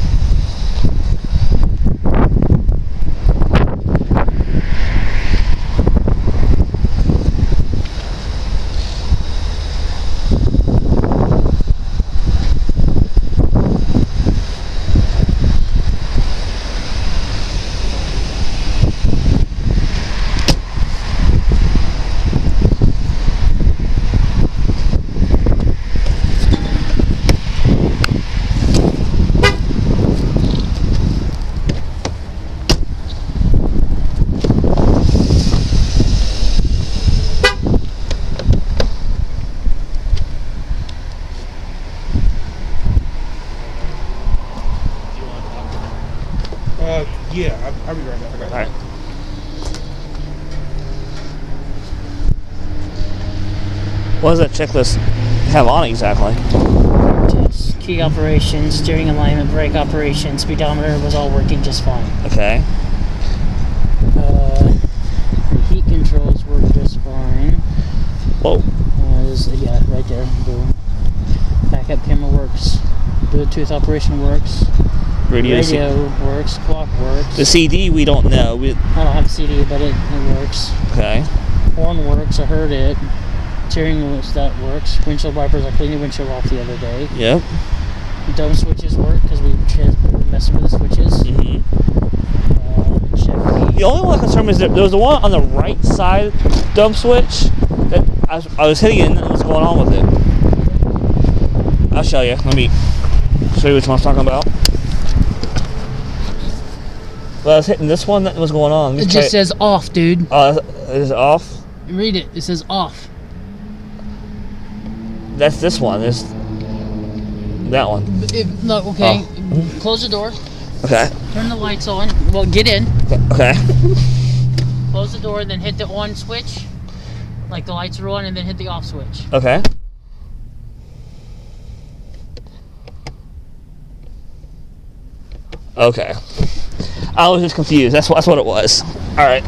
Yeah, I'll be right back. All right. What does that checklist have on it exactly? Just key operations, steering alignment, brake operations, speedometer was all working just fine. Okay. The heat controls work just fine. Whoa. Yeah, right there. Boom. Backup camera works. Bluetooth operation works. Radio works. Clock works. The CD we don't know. I don't have a CD, but it works. Okay. Horn works. I heard it. Steering wheel, that works. Windshield wipers. I cleaned the windshield off the other day. Yep. Dome switches work because we were messing with the switches. Mm-hmm. Check the only one concern is that there was the one on the right side dump switch that I was hitting it and nothing was going on with it. I'll show you. Let me show you which one I'm talking about. Well, I was hitting this one, nothing was going on. It just says off, dude. Oh, it is off? Read it. It says off. That's this one. It's that one. No, okay. Oh. Close the door. Okay. Turn the lights on. Well, get in. Okay. Close the door, then hit the on switch. Like the lights are on, and then hit the off switch. Okay. Okay. I was just confused. That's what it was. All right.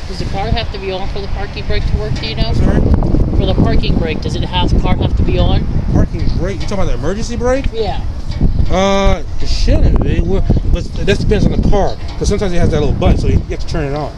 Does the car have to be on for the parking brake to work? Do you know? Sorry? For the parking brake, does the car have to be on? Parking brake? You talking about the emergency brake? Yeah. It shouldn't be. But that depends on the car. Because sometimes it has that little button, so you have to turn it on.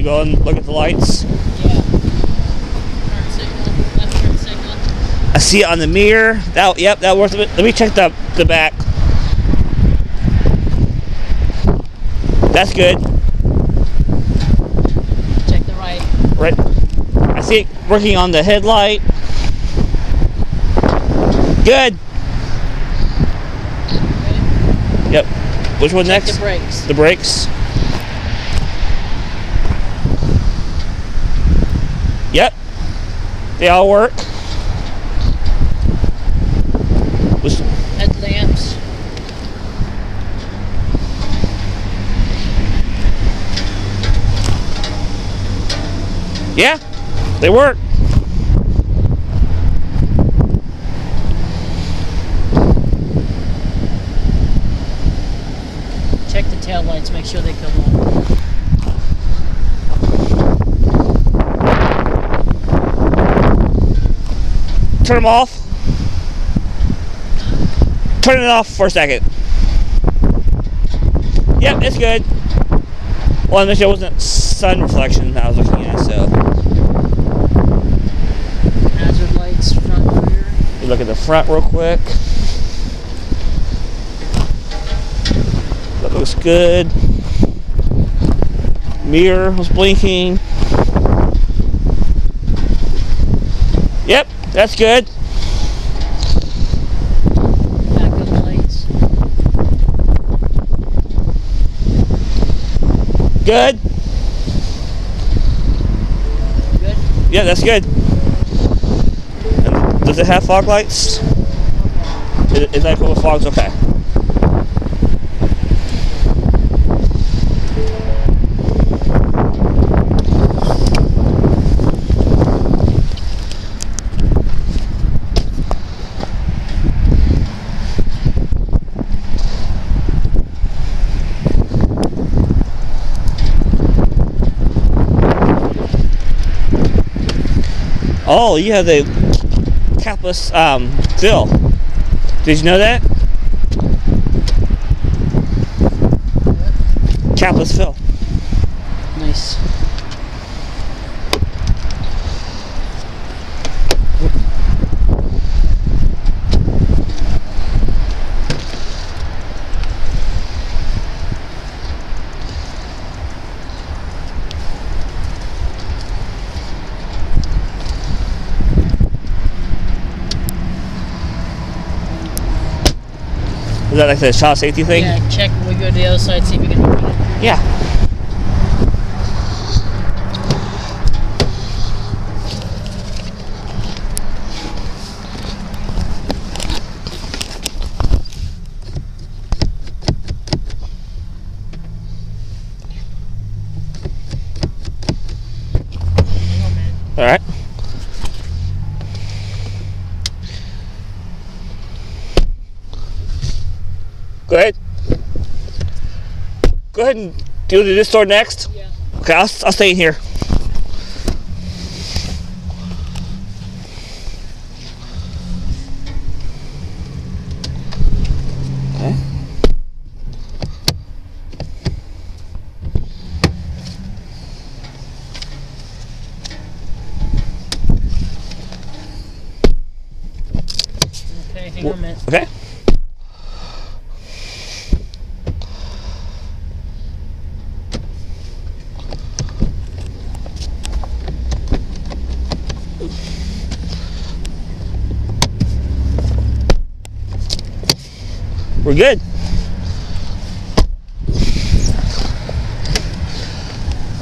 Go and look at the lights. Yeah. Turn signal. Left turn signal. I see it on the mirror. That works. Let me check the back. That's good. Check the right. Right. I see it working on the headlight. Good. Okay. Yep. Which one Check next? the brakes. The brakes. Yep. They all work. Headlamps. Yeah, they work. Check the tail lights. Make sure they come on. Turn them off. Turn it off for a second. Yep, it's good. Well, make sure it wasn't sun reflection that I was looking at, so. Hazard lights, front, rear. We look at the front real quick. That looks good. Mirror was blinking. Yep, that's good. Backup lights. Good. Good. Yeah, that's good. And does it have fog lights? Is that cool with fogs? Okay. Oh, you have the capless fill. Did you know that? Chaplessville. Nice. Is that like the child safety thing? Yeah, check when we go to the other side, see if we can open it. Yeah. All right. Go ahead. Go ahead and do this door next. Yeah. Okay, I'll stay in here. Okay. Okay, hang on a minute. Okay. We're good.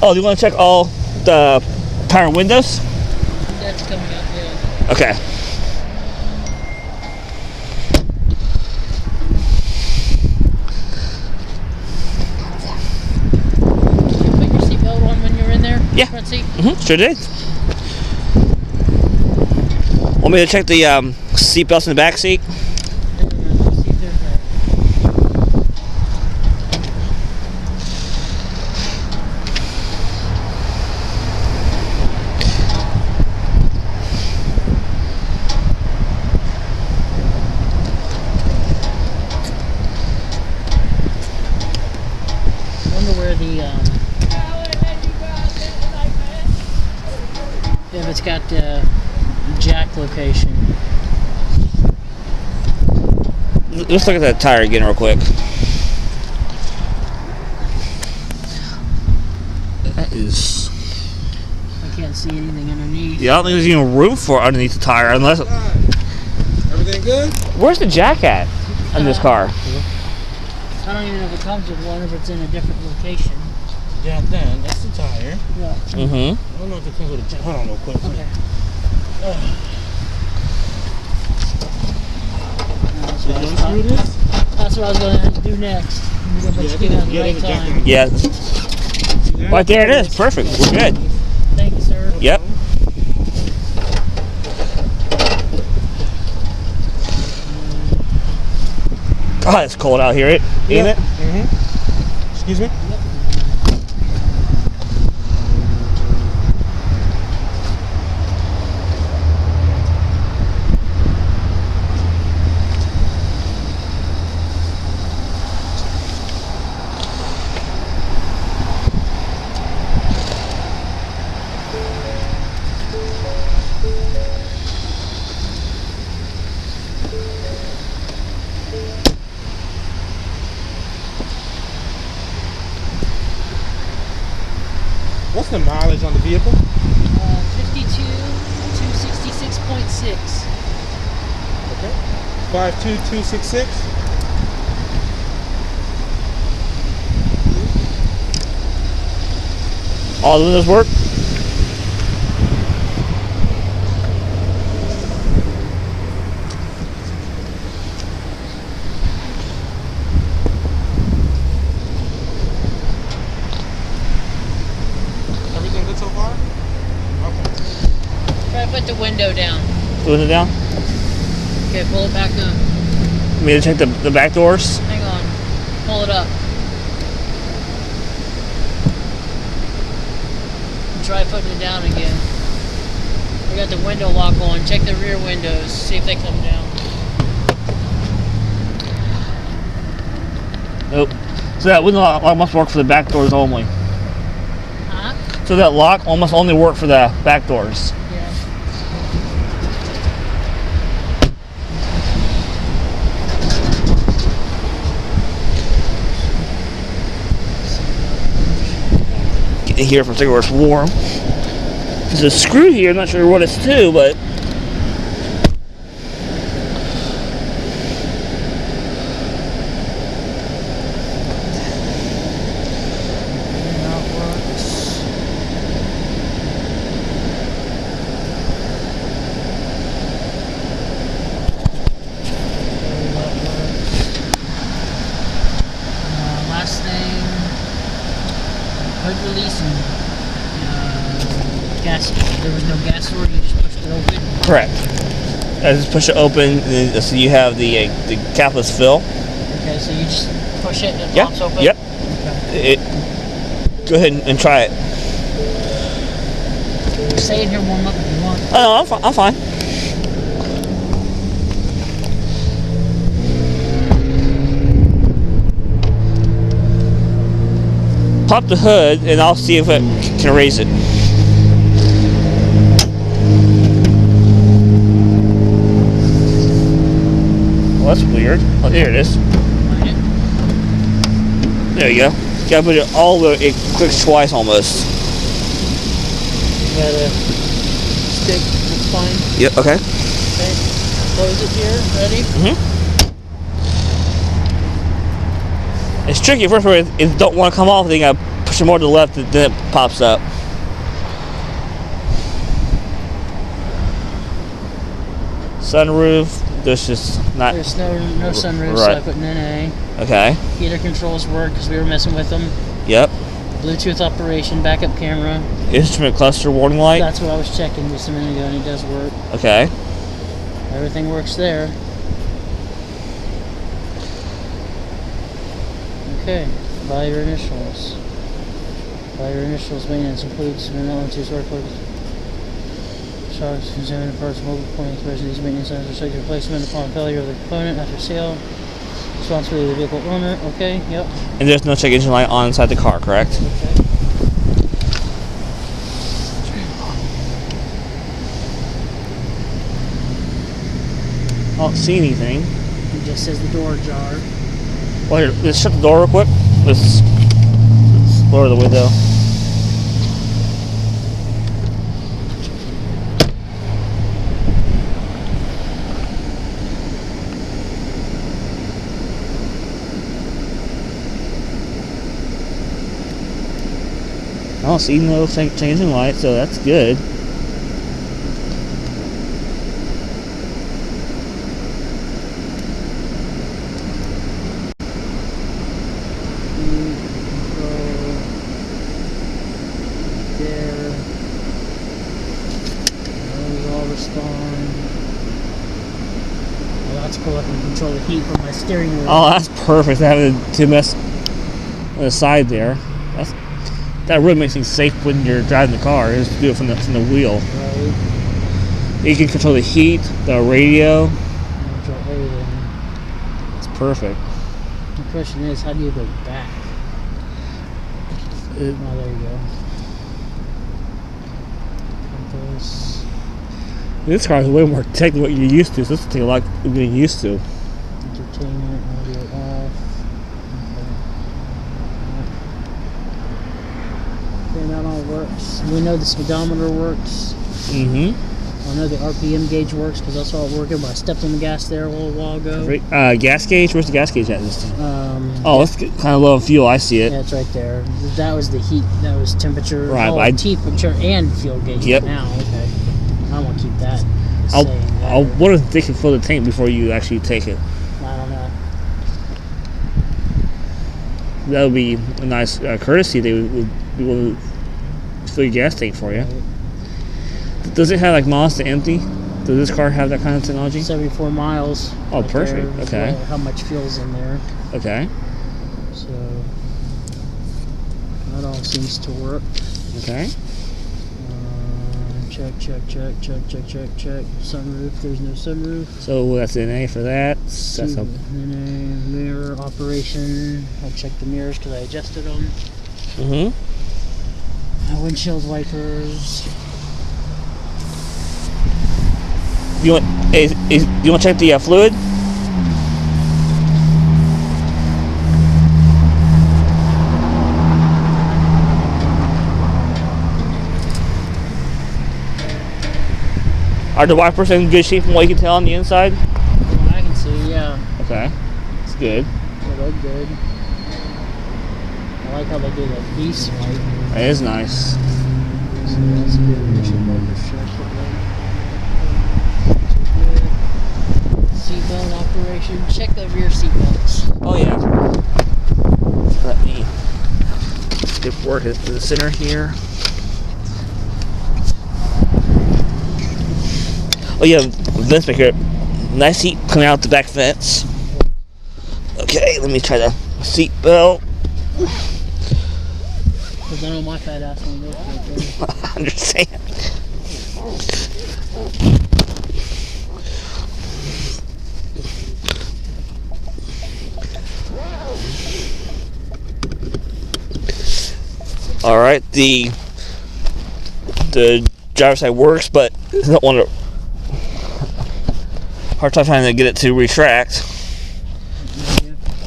Oh, do you want to check all the power windows? That's coming up, yeah. Okay. You put your seatbelt on when you're in there? Yeah. Front seat? Sure did. Want me to check the seatbelts in the back seat? See if there's a- wonder where the if it's got the jack location. Let's look at that tire again real quick. That is... I can't see anything underneath. Yeah, I don't think there's even room for it underneath the tire unless... Everything good? Where's the jack at on this car? I don't even know if it comes with one, if it's in a different location. Yeah, that's the tire. Yeah. Mm-hmm. I don't know if it comes with a jack. Hold on real quick. Okay. That's what I was going to do next. I'm gonna let you get on the right time. Yeah. Right there it is. Perfect. We're good. Thank you, sir. Yep. God, it's cold out here, ain't it? Mm-hmm. Excuse me? What's the mileage on the vehicle? 52,266.6. Okay. 52266. All the windows work? Everything good so far? Okay. Try to put the window down. The window down? Okay, pull it back up. Want me to check the back doors? Hang on. Pull it up. Try putting it down again. We got the window lock on. Check the rear windows. See if they come down. Nope. It's that wouldn't lock must work for the back doors only. Huh? So that lock almost only work for the back doors. Yeah. Get in here for a second where it's warm. There's a screw here, I'm not sure what it's to, but Last thing, hood release and gas. There was no gas door. You just pushed it open. correct. I just push it open, and then, so you have the capless fill. Okay, so you just push it and it Yeah. pops open. Yep. Okay. Go ahead and try it. Stay in here warm up if you want. Oh, no, I'm fine. Pop the hood, and I'll see if it can raise it. Well, that's weird. Oh, here it is. There you go. You gotta put it all the way. It clicks twice almost. Got a stick. That's fine. Yep. Okay. Okay. Close it here. Ready? Mm-hmm. It's tricky first where if you don't want to come off, then you gotta push it more to the left, then it pops up. Sunroof, there's just not. There's no sunroof, so I Right. put an NA. Okay. Heater controls work because we were messing with them. Yep. Bluetooth operation, backup camera. Instrument cluster warning light. That's what I was checking just a minute ago, and it does work. Okay. Everything works there. Okay, buy your initials. Buy your initials maintenance includes vanilla to sort of shocks, consuming parts, mobile point expression. These maintenance items are subject to replacement upon failure of the component after sale. Responsibility of the vehicle owner. Okay, yep. And there's no check engine light on inside the car, correct? Okay. I don't see anything. It just says the door ajar. Well, here, let's shut the door real quick. Let's lower the window. I don't see no changing light, so that's good. There. Those all respond. Well, that's cool. I can control the heat from my steering wheel. Oh, that's perfect. Having to mess on the side there. That really makes things safe when you're driving the car. Is to do it from the wheel. Right. You can control the heat, the radio. Control everything. It's perfect. The question is, how do you go back? Oh, there you go. Compass. This car is way more tech than what you're used to, so this will take a lot of getting used to. Entertainment, audio off. Okay, that all works. We know the speedometer works. Mm-hmm. I know the RPM gauge works because I saw it working, but I stepped on the gas there a little while ago. Gas gauge? Where's the gas gauge at this time? Oh, it's kind of low on fuel. I see it. yeah, it's right there. That was the heat. That was temperature. Right, Oh, but temperature and fuel gauge. Yep. Now, okay. I want to keep that. I'll wonder if they can fill the tank before you actually take it. I don't know. That would be a nice courtesy. They would be willing to fill your gas tank for you. Right. Does it have like miles to empty? Does this car have that kind of technology? 74 miles. Oh, right perfect. there is Okay. How much fuel's in there? Okay. So that all seems to work. Okay. Check. Sunroof. There's no sunroof. So that's an A for that. That's a Mirror operation. I checked the mirrors because I adjusted them. Mm-hmm. Windshield wipers. You want you want to check the fluid? Are the wipers in good shape from what you can tell on the inside? Well, I can see, yeah. Okay, that's good. They look good. I like how they do that V-swipe. That is nice. So that's good. Windshield wipers check. Seatbelt operation. Check the rear seatbelts. Oh yeah. Let me skip forward to the center here. Oh yeah, vents back here. Nice heat coming out the back fence. Okay, let me try the seat belt. Because I know my fat ass won't work right there. I understand. All right, the driver's side works, but I don't want to. Hard time trying to get it to retract.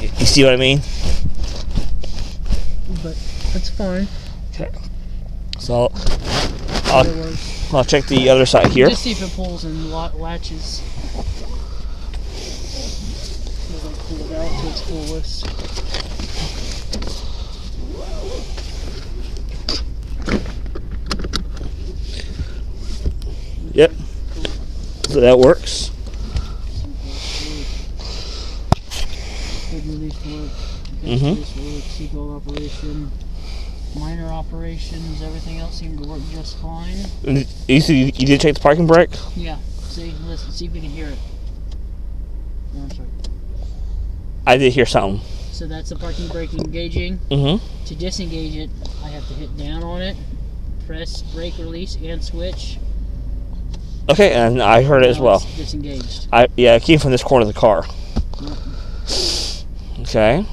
You see what I mean? But that's fine. Okay. So I'll check the other side here. Just see if it pulls and latches. Pull it out to its fullest. Yep. So that works. Seatbelt operation, minor operations, everything else seemed to work just fine. You did check the parking brake? Yeah. See, listen, see if you can hear it. No, I'm sorry. I did hear something. So that's the parking brake engaging. Mm-hmm. To disengage it, I have to hit down on it, press brake release, and switch. Okay, and I heard it as well. It's disengaged. Yeah, it came from this corner of the car. Yep. Okay.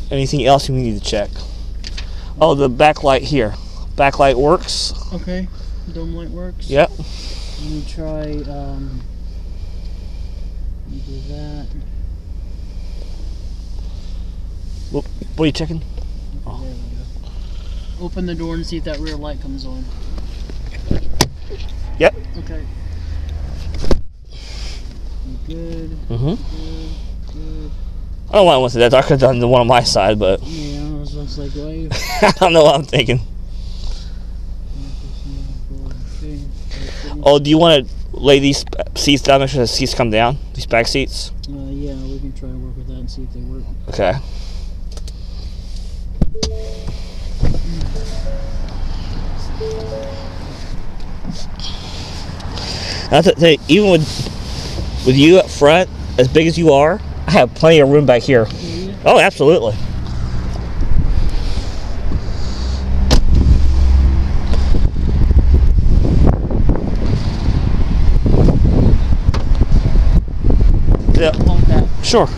Anything else you need to check? Oh, the backlight here. Backlight works. Okay. Dome light works. Yep. Let me try, let me do that. What are you checking? Oh. There we go. Open the door and see if that rear light comes on. Yep. Okay. Good. Mm-hmm. Good. I don't know why I went to that. I could have done the one on my side, but Yeah, I was just like, why? I don't know what I'm thinking. Oh, do you want to lay these seats down? Make sure the seats come down. These back seats. Yeah, we can try to work with that and see if they work. Okay. That's it. Even with you up front, as big as you are, I have plenty of room back here. Oh, absolutely. Yeah. Sure.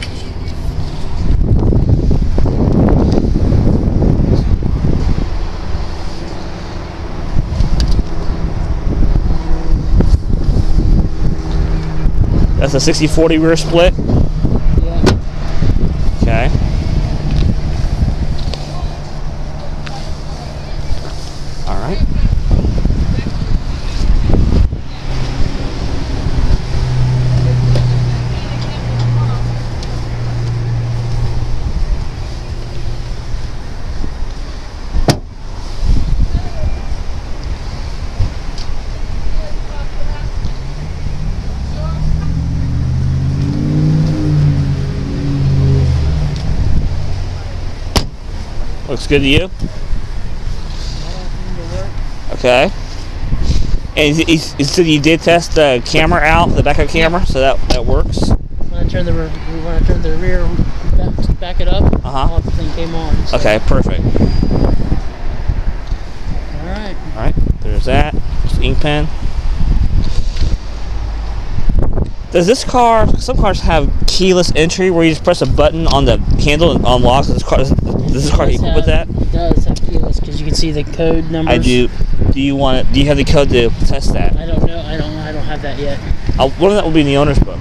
That's a 60-40 rear split? Yeah. Okay. All right. Looks good to you? Okay. And he said you did test the camera out, the backup camera, so that works. When I turn the rear back it up, all the thing came on. So. Okay, perfect. Alright. Alright, there's that. Just ink pen. Does this car? Some cars have keyless entry where you just press a button on the handle and unlocks. Does this car equal with that? It does have keyless because you can see the code numbers. I do. Do you want it? Do you have the code to test that? I don't know. I don't have that yet. One of that will be in the owner's book.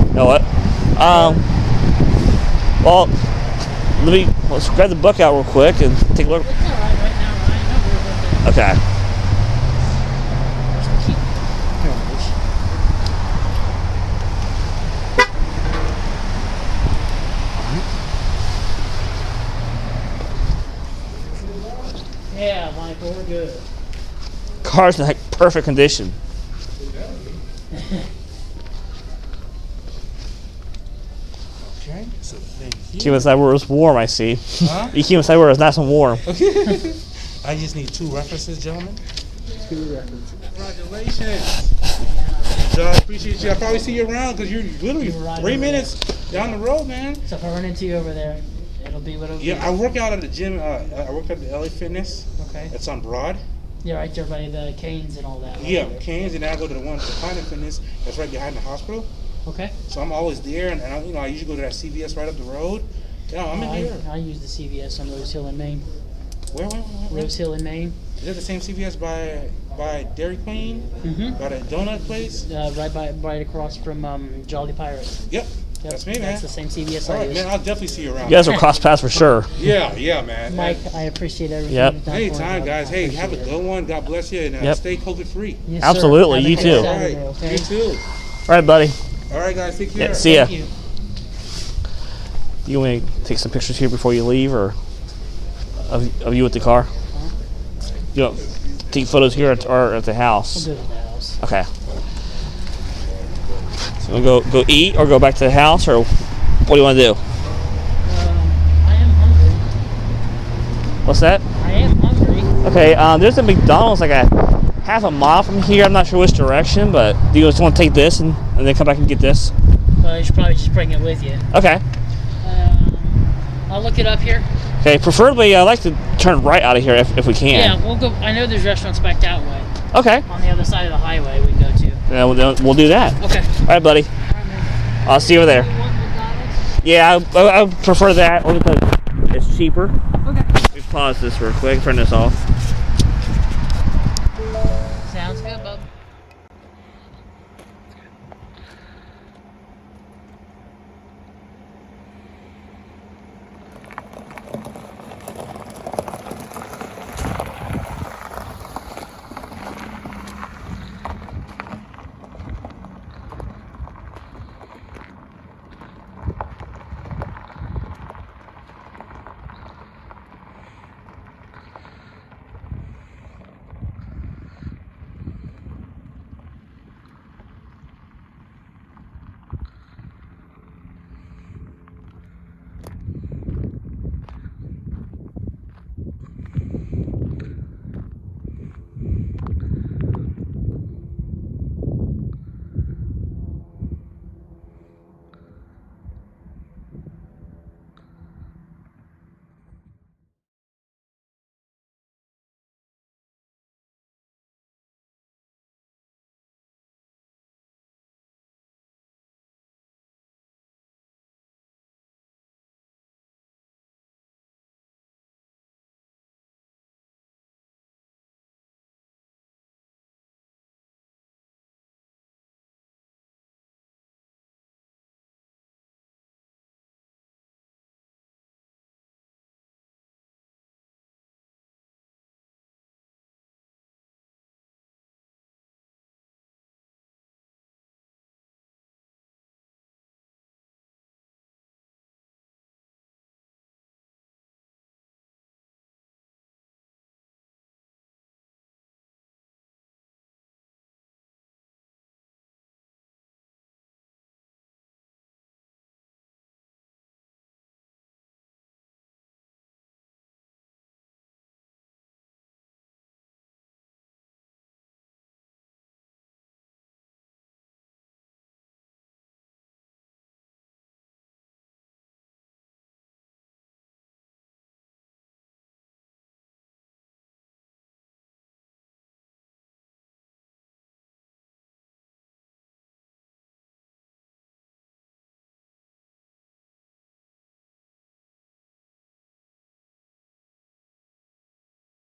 You know what? Well, let's grab the book out real quick and take a look. It's all right right now, Ryan. Don't worry about that. Okay. Yeah, Michael, we're good. Car's in like perfect condition. Okay, so thank you. Came inside where it was warm, I see. Huh? You came inside where it was nice and warm. Okay. I just need 2 references, gentlemen. 2 references. Congratulations. So I appreciate you. I'll probably see you around because you're literally You're right 3 over minutes down the road, man. So if I run into you over there, it'll be what it'll be. Yeah, I work out at the gym. I work at the LA Fitness. Okay. It's on Broad. Yeah, right there by the Canes and all that. right? Yeah, Canes, and then I go to the one, the Planet Fitness, that's right behind the hospital. Okay. So I'm always there, and I usually go to that CVS right up the road. Yeah, I'm in here. I use the CVS on Rose Hill in Maine. Where? Rose Hill in Maine. Is that the same CVS by Dairy Queen? Mm-hmm. By the donut place? Right across from Jolly Pirate. Yep. That's me, man. That's the same CVS All I right, use. man. I'll definitely see you around. You guys will cross paths for sure. Yeah, man. Mike, I appreciate everything Yep. you've done for me. Anytime, guys. I Hey, appreciate have a it. good one. God bless you, and Yep. stay COVID free. Yes, sir. Absolutely, Have a you good too. Saturday, All right. okay? You too. All right, buddy. All right, guys. Take care. Yeah, see ya. Thank you. You want to take some pictures here before you leave, or of you at the car? You know, take photos here or at the house. We'll go to the house. Okay. So we'll go eat or go back to the house, or what do you want to do? I am hungry. What's that? I am hungry. Okay. There's a McDonald's like a half a mile from here. I'm not sure which direction, but do you just want to take this and then come back and get this? Well, you should probably just bring it with you. Okay. I'll look it up here. Okay. Preferably, I like to turn right out of here if we can. Yeah, we'll go. I know there's restaurants back that way. Okay. On the other side of the highway we can go to. Then we'll do that. Okay. All right, buddy. I'll see you over there. You want McDonald's? Yeah, I would prefer that only because it's cheaper. Okay. Let me pause this real quick. Turn this off.